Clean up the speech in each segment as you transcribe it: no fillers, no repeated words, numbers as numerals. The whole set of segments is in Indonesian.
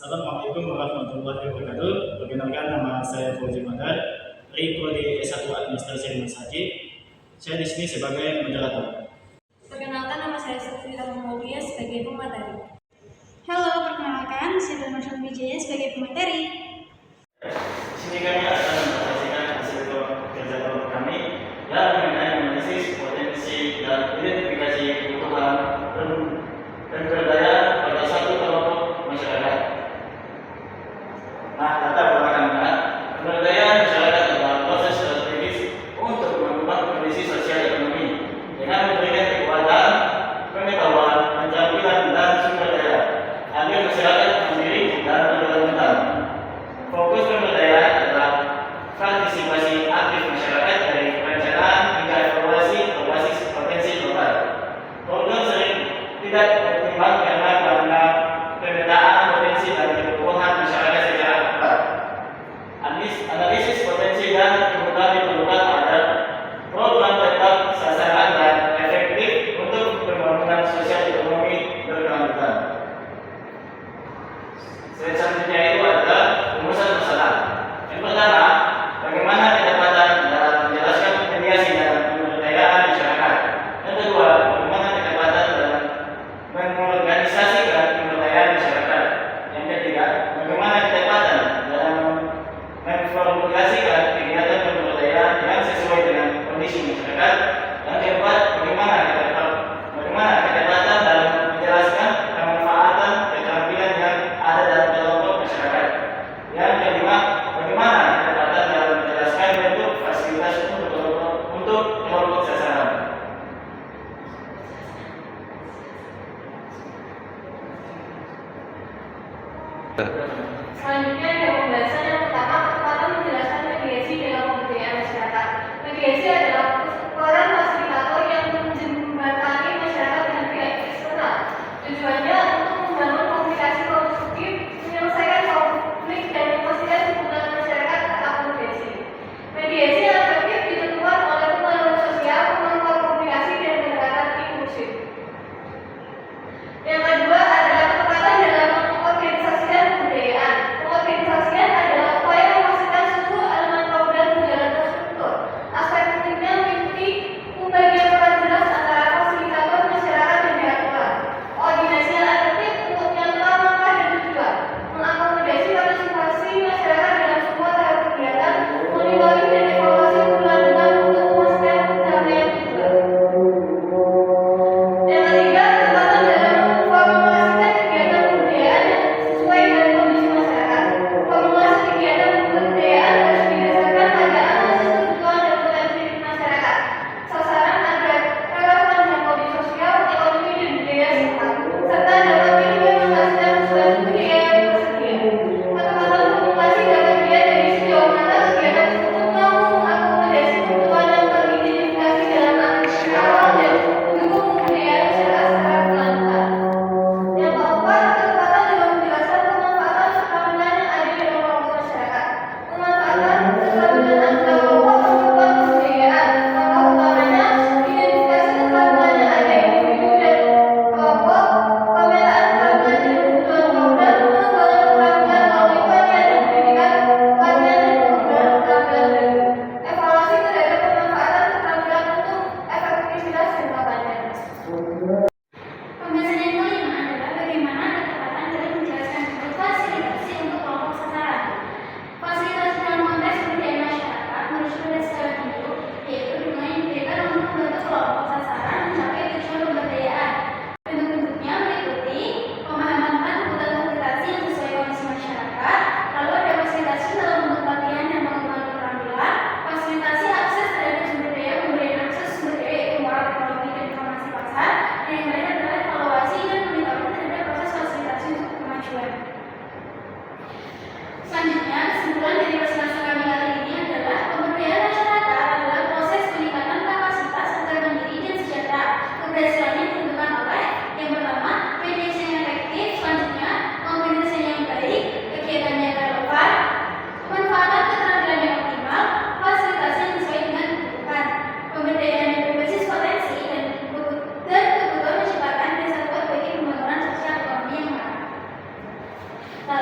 Assalamualaikum warahmatullahi wabarakatuh. Perkenalkan, nama saya Fauzi Madar dari Prodi S1 Administrasi Rumah Sakit. Saya di sini sebagai moderator. Perkenalkan, nama saya Sofia Mulia sebagai pemateri. Halo, perkenalkan saya Marshall Wijaya sebagai pemateri. Di sini kami akan mempresentasikan hasil kerja kelompok kami yang mengenai analisis potensi dan identifikasi kebutuhan dan pemberdayaan pada satu kelompok masyarakat. Nah, latar belakangnya, pemberdayaan masyarakat adalah proses strategis untuk mengubah kondisi sosial ekonomi dengan memberikan kekuatan, pengetahuan, keterampilan, dan sumber daya agar masyarakat mandiri dan berkelanjutan. Fokus pemberdayaan adalah partisipasi aktif masyarakat dari perencanaan hingga evaluasi berbasis potensi lokal. Program sering tidak optimal karena pemetaan potensi dan kebutuhan masyarakat secara akurat. Analisis potensi dan kebutuhan diperlukan agar program tetap sasaran dan efektif untuk pembangunan sosial ekonomi berkelanjutan. Selanjutnya itu adalah rumusan masalah. Yang pertama, bagaimana kedapatan dalam menjelaskan mediasi dalam pemberdayaan masyarakat. Yang kedua, bagaimana kedapatan dalam mengorganisasikan pemberdayaan masyarakat. Yang ketiga, bagaimana kedapatan dalam memformulasikan kegiatan pemberdayaan yang sesuai dengan kondisi masyarakat. Yang keempat, bagaimana kedapatan dalam menjelaskan kemanfaatan keterampilan yang ada dalam kelompok masyarakat. Yang kelima, bagaimana kedapatan dalam menjelaskan bentuk fasilitas untuk kelompok sasaran. Selanjutnya ada pembahasan yang pertama, kesempatan menjelaskan mediasi dalam pemberdayaan masyarakat. Mediasi adalah peran fasilitator yang menjembatani masyarakat dengan pihak eksternal. Tujuannya untuk membangun komunikasi konstruktif, menyelesaikan konflik, dan memastikan hubungan masyarakat terakomodasi. Mediasi yang efektif ditentukan oleh pembangunan sosial, kemampuan komunikasi, dan pendekatan inklusif. Yang kedua adalah ketepatan dalam mengorganisasikan pemberdayaan. Pengorganisasian adalah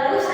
Lalu